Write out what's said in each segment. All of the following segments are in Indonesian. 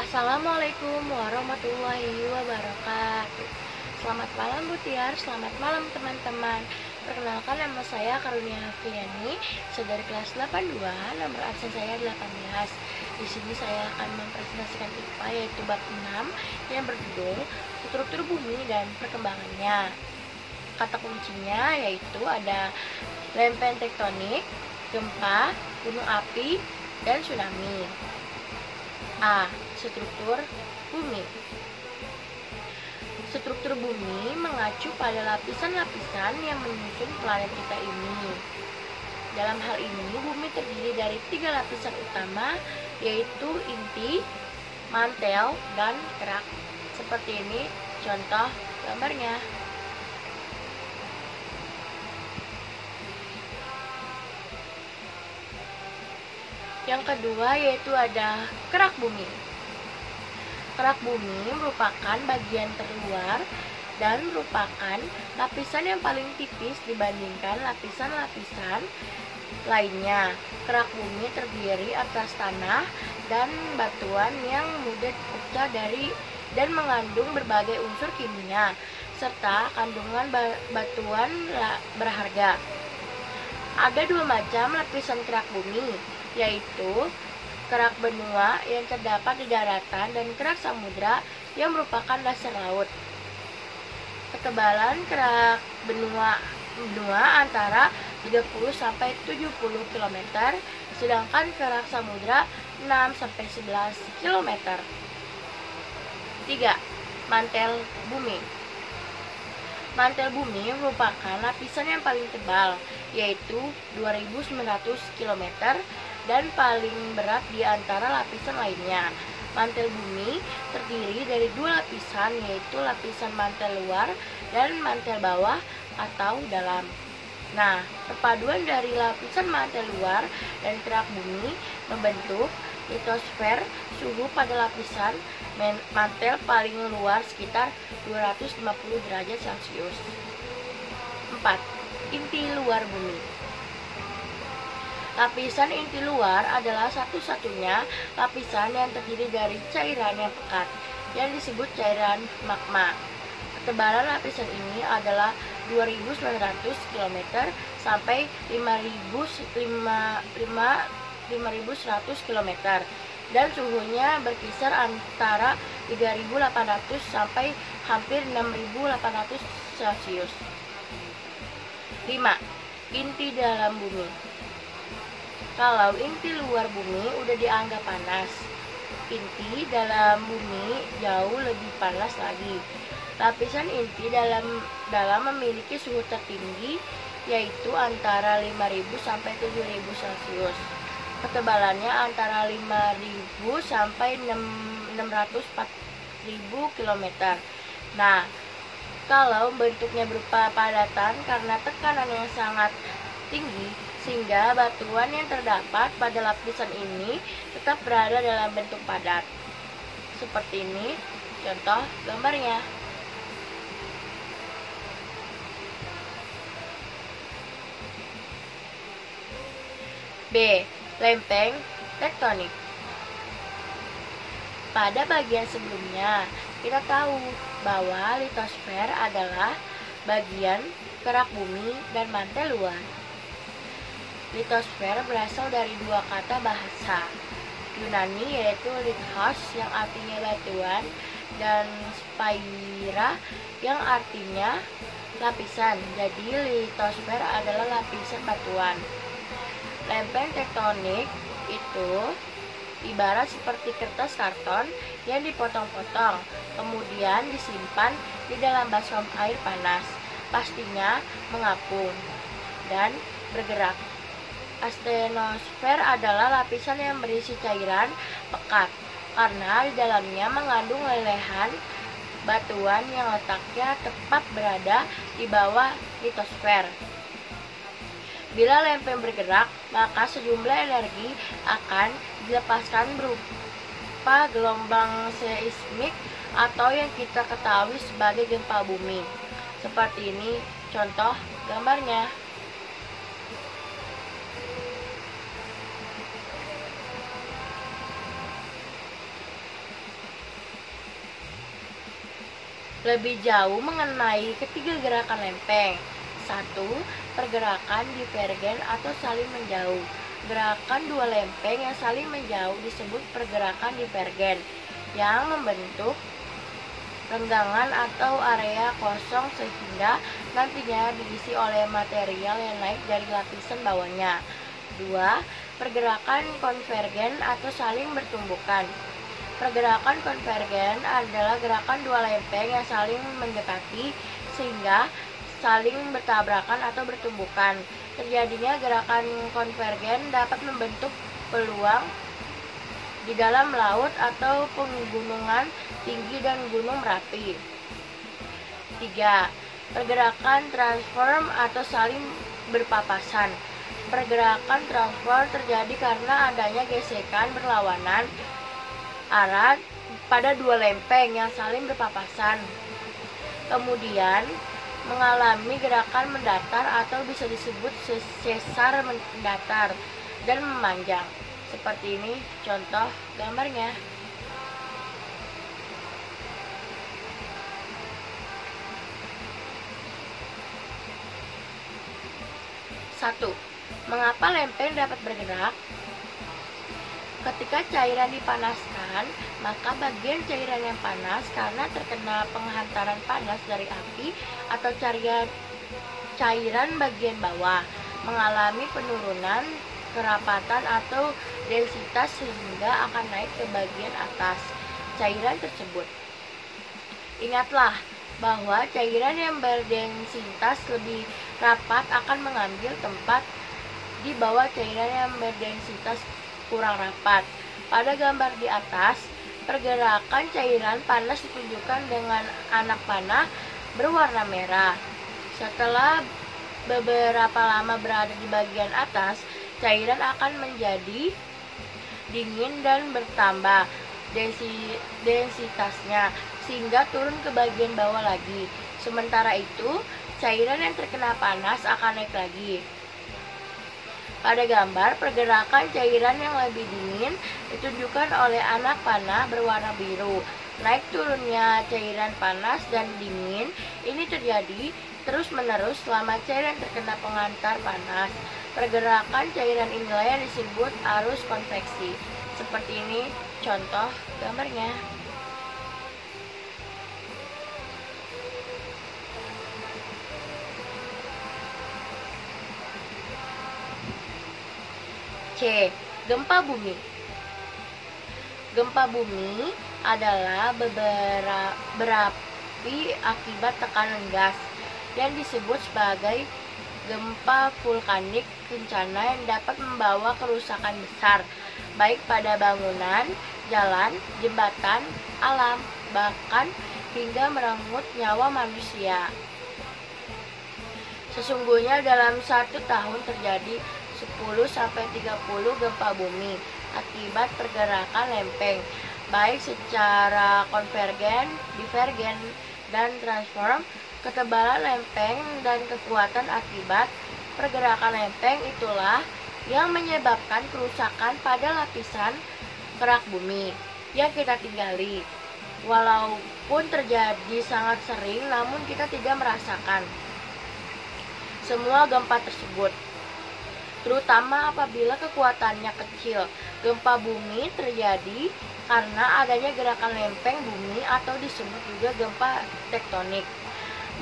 Assalamualaikum warahmatullahi wabarakatuh. Selamat malam Bu Tiar, selamat malam teman-teman. Perkenalkan, nama saya Karunia Hafriani, saya dari kelas 82, nomor absen saya 18. Di sini saya akan mempresentasikan IPA yaitu bab 6 yang berjudul struktur bumi dan perkembangannya. Kata kuncinya yaitu ada lempeng tektonik, gempa, gunung api, dan tsunami. A. Struktur bumi. Struktur bumi mengacu pada lapisan-lapisan yang menyusun planet kita ini. Dalam hal ini, bumi terdiri dari 3 lapisan utama, yaitu inti, mantel, dan kerak. Seperti ini contoh gambarnya. Yang kedua yaitu ada kerak bumi. Kerak bumi merupakan bagian terluar dan merupakan lapisan yang paling tipis dibandingkan lapisan-lapisan lainnya. Kerak bumi terdiri atas tanah dan batuan yang mudah pecah dan mengandung berbagai unsur kimia serta kandungan batuan berharga. Ada 2 macam lapisan kerak bumi, yaitu kerak benua yang terdapat di daratan dan kerak samudra yang merupakan dasar laut. Ketebalan kerak benua antara 30-70 km, sedangkan kerak samudra 6-11 km. 3. Mantel bumi. Mantel bumi merupakan lapisan yang paling tebal, yaitu 2900 km dan paling berat di antara lapisan lainnya. Mantel bumi terdiri dari 2 lapisan, yaitu lapisan mantel luar dan mantel bawah atau dalam. Nah, perpaduan dari lapisan mantel luar dan kerak bumi membentuk litosfer. Suhu pada lapisan mantel paling luar sekitar 250 derajat Celcius. 4. Inti luar bumi. Lapisan inti luar adalah satu-satunya lapisan yang terdiri dari cairan yang pekat, yang disebut cairan magma. Ketebalan lapisan ini adalah 2.900 km sampai 5.100 km, dan suhunya berkisar antara 3.800 sampai hampir 6.800 Celcius. 5. Inti dalam bumi. Kalau inti luar bumi udah dianggap panas, inti dalam bumi jauh lebih panas lagi. Lapisan inti dalam memiliki suhu tertinggi, yaitu antara 5.000 sampai 7.000 Celcius. Ketebalannya antara 5.000 sampai 604.000 km. Nah, kalau bentuknya berupa padatan karena tekanan yang sangat tinggi, sehingga batuan yang terdapat pada lapisan ini tetap berada dalam bentuk padat. Seperti ini contoh gambarnya. B. Lempeng tektonik. Pada bagian sebelumnya, kita tahu bahwa litosfer adalah bagian kerak bumi dan mantel luar. Litosfer berasal dari 2 kata bahasa Yunani, yaitu lithos yang artinya batuan dan sphaira yang artinya lapisan. Jadi litosfer adalah lapisan batuan. Lempeng tektonik itu ibarat seperti kertas karton yang dipotong-potong, kemudian disimpan di dalam baskom air panas. Pastinya mengapung dan bergerak. Astenosfer adalah lapisan yang berisi cairan pekat, karena di dalamnya mengandung lelehan batuan yang letaknya tepat berada di bawah litosfer. Bila lempeng bergerak, maka sejumlah energi akan dilepaskan berupa gelombang seismik atau yang kita ketahui sebagai gempa bumi. Seperti ini contoh gambarnya. lebih jauh mengenai ketiga gerakan lempeng. 1. Pergerakan divergen atau saling menjauh. Gerakan dua lempeng yang saling menjauh disebut pergerakan divergen, yang membentuk renggangan atau area kosong sehingga nantinya diisi oleh material yang naik dari lapisan bawahnya. 2. Pergerakan konvergen atau saling bertumbukan. Pergerakan konvergen adalah gerakan dua lempeng yang saling mendekati sehingga saling bertabrakan atau bertumbukan. Terjadinya gerakan konvergen dapat membentuk peluang di dalam laut atau pegunungan tinggi dan Gunung Merapi. 3. Pergerakan transform atau saling berpapasan. Pergerakan transfer terjadi karena adanya gesekan berlawanan arah pada dua lempeng yang saling berpapasan. Kemudian mengalami gerakan mendatar atau bisa disebut sesar mendatar dan memanjang. Seperti ini contoh gambarnya. 1. Mengapa lempeng dapat bergerak? Ketika cairan dipanaskan, maka bagian cairan yang panas karena terkena penghantaran panas dari api atau cairan bagian bawah mengalami penurunan kerapatan atau densitas sehingga akan naik ke bagian atas cairan tersebut. Ingatlah bahwa cairan yang berdensitas lebih rapat akan mengambil tempat di bawah cairan yang berdensitas kurang rapat. Pada gambar di atas, pergerakan cairan panas ditunjukkan dengan anak panah berwarna merah. Setelah beberapa lama berada di bagian atas, cairan akan menjadi dingin dan bertambah densitasnya sehingga turun ke bagian bawah lagi. Sementara itu, cairan yang terkena panas akan naik lagi. Pada gambar, pergerakan cairan yang lebih dingin ditunjukkan oleh anak panah berwarna biru. Naik turunnya cairan panas dan dingin ini terjadi terus-menerus selama cairan terkena penghantar panas. Pergerakan cairan inilah yang disebut arus konveksi. Seperti ini contoh gambarnya. C. Gempa bumi. Gempa bumi adalah berapi akibat tekanan gas yang disebut sebagai gempa vulkanik kencana yang dapat membawa kerusakan besar baik pada bangunan, jalan, jembatan, alam, bahkan hingga merenggut nyawa manusia. Sesungguhnya dalam 1 tahun terjadi 10-30 gempa bumi akibat pergerakan lempeng, baik secara konvergen, divergen, dan transform. Ketebalan lempeng dan kekuatan akibat pergerakan lempeng itulah yang menyebabkan kerusakan pada lapisan kerak bumi yang kita tinggali. Walaupun terjadi sangat sering, namun kita tidak merasakan semua gempa tersebut, terutama apabila kekuatannya kecil. Gempa bumi terjadi karena adanya gerakan lempeng bumi atau disebut juga gempa tektonik.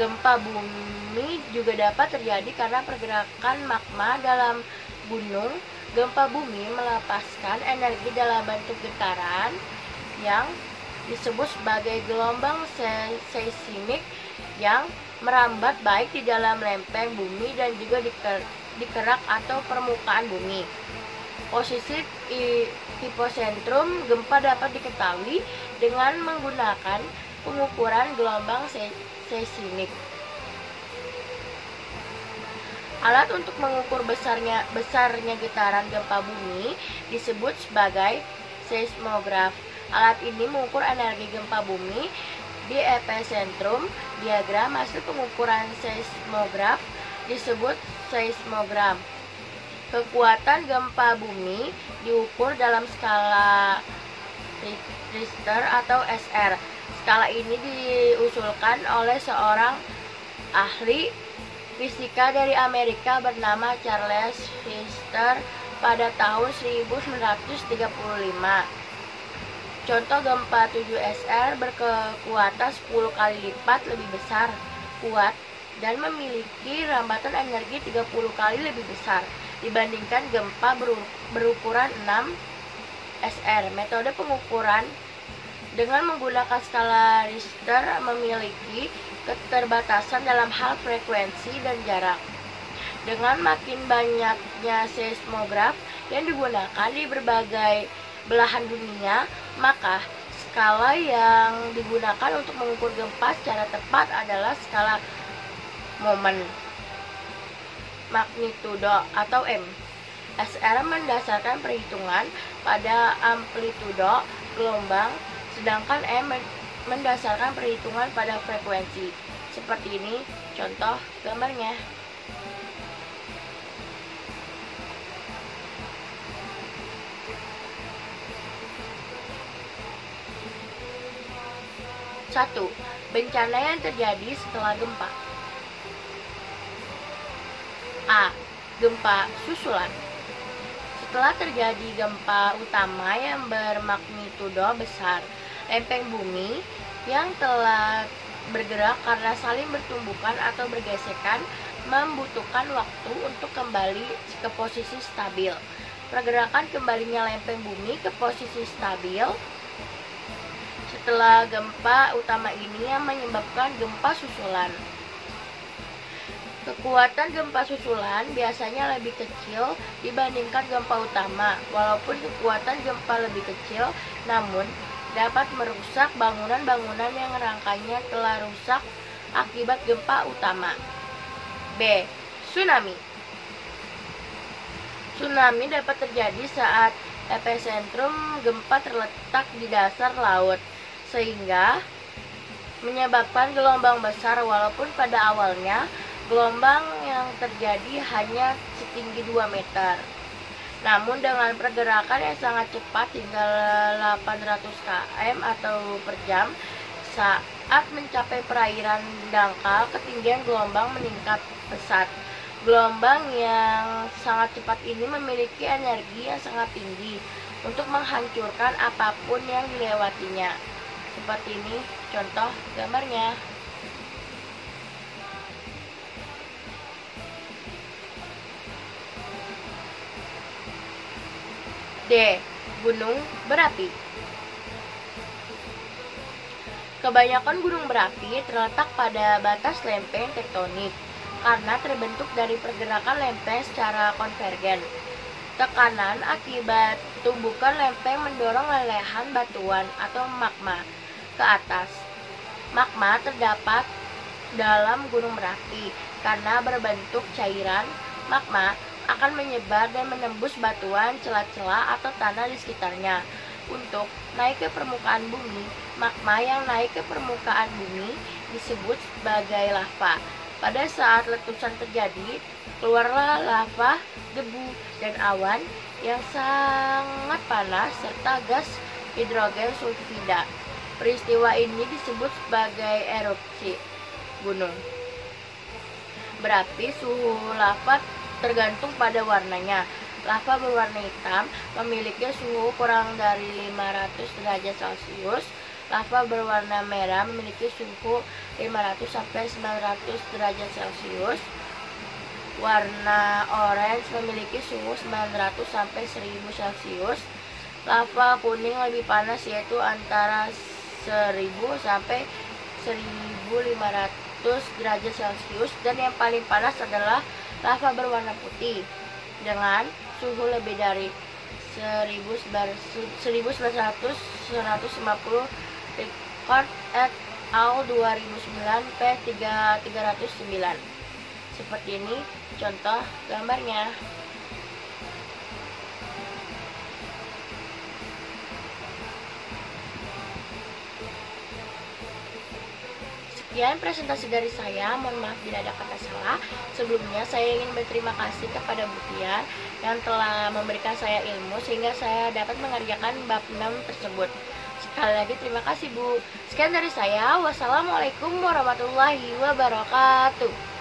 Gempa bumi juga dapat terjadi karena pergerakan magma dalam gunung. Gempa bumi melepaskan energi dalam bentuk getaran yang disebut sebagai gelombang seismik yang merambat baik di dalam lempeng bumi dan juga di kerak atau permukaan bumi. Posisi hipocentrum gempa dapat diketahui dengan menggunakan pengukuran gelombang seismik. Alat untuk mengukur besarnya getaran gempa bumi disebut sebagai seismograf. Alat ini mengukur energi gempa bumi di epicentrum. Diagram hasil pengukuran seismograf disebut seismogram. Kekuatan gempa bumi diukur dalam skala Richter atau SR. Skala ini diusulkan oleh seorang ahli fisika dari Amerika bernama Charles Richter pada tahun 1935. Contoh gempa 7SR berkekuatan 10 kali lipat lebih besar, kuat, dan memiliki rambatan energi 30 kali lebih besar dibandingkan gempa berukuran 6SR. Metode pengukuran dengan menggunakan skala Richter memiliki keterbatasan dalam hal frekuensi dan jarak. Dengan makin banyaknya seismograf yang digunakan di berbagai belahan dunia, maka skala yang digunakan untuk mengukur gempa secara tepat adalah skala momen magnitudo atau M. SR mendasarkan perhitungan pada amplitudo gelombang, sedangkan M mendasarkan perhitungan pada frekuensi. Seperti ini contoh gambarnya. Satu, bencana yang terjadi setelah gempa. A. Gempa susulan. Setelah terjadi gempa utama yang bermagnitudo besar, lempeng bumi yang telah bergerak karena saling bertumbukan atau bergesekan membutuhkan waktu untuk kembali ke posisi stabil. Pergerakan kembalinya lempeng bumi ke posisi stabil setelah gempa utama ini yang menyebabkan gempa susulan. Kekuatan gempa susulan biasanya lebih kecil dibandingkan gempa utama. Walaupun kekuatan gempa lebih kecil, namun dapat merusak bangunan-bangunan yang rangkainya telah rusak akibat gempa utama. B. Tsunami. Tsunami dapat terjadi saat epicentrum gempa terletak di dasar laut, sehingga menyebabkan gelombang besar. Walaupun pada awalnya gelombang yang terjadi hanya setinggi 2 meter. Namun dengan pergerakan yang sangat cepat hingga 800 km atau per jam, saat mencapai perairan dangkal, ketinggian gelombang meningkat pesat. Gelombang yang sangat cepat ini memiliki energi yang sangat tinggi untuk menghancurkan apapun yang dilewatinya. Seperti ini contoh gambarnya. D. Gunung berapi. Kebanyakan gunung berapi terletak pada batas lempeng tektonik karena terbentuk dari pergerakan lempeng secara konvergen. Tekanan akibat tumbukan lempeng mendorong lelehan batuan atau magma ke atas. Magma terdapat dalam gunung berapi karena berbentuk cairan. Magma akan menyebar dan menembus batuan, celah-celah atau tanah di sekitarnya. Untuk naik ke permukaan bumi, magma yang naik ke permukaan bumi disebut sebagai lava. Pada saat letusan terjadi, keluarlah lava, debu, dan awan yang sangat panas serta gas hidrogen sulfida. Peristiwa ini disebut sebagai erupsi gunung berapi. Suhu lava tergantung pada warnanya. Lava berwarna hitam memiliki suhu kurang dari 500 derajat Celcius. Lava berwarna merah memiliki suhu 500 sampai 900 derajat Celcius. Warna orange memiliki suhu 900 sampai 1000 Celcius. Lava kuning lebih panas, yaitu antara 1000 sampai 1500 derajat Celcius, dan yang paling panas adalah lava berwarna putih dengan suhu lebih dari 1950. Record et al. 2009 P309. Seperti ini contoh gambarnya. Sekian presentasi dari saya, mohon maaf bila ada kata salah. Sebelumnya saya ingin berterima kasih kepada Bu Tiar yang telah memberikan saya ilmu sehingga saya dapat mengerjakan bab 6 tersebut. Sekali lagi terima kasih Bu. Sekian dari saya. Wassalamualaikum warahmatullahi wabarakatuh.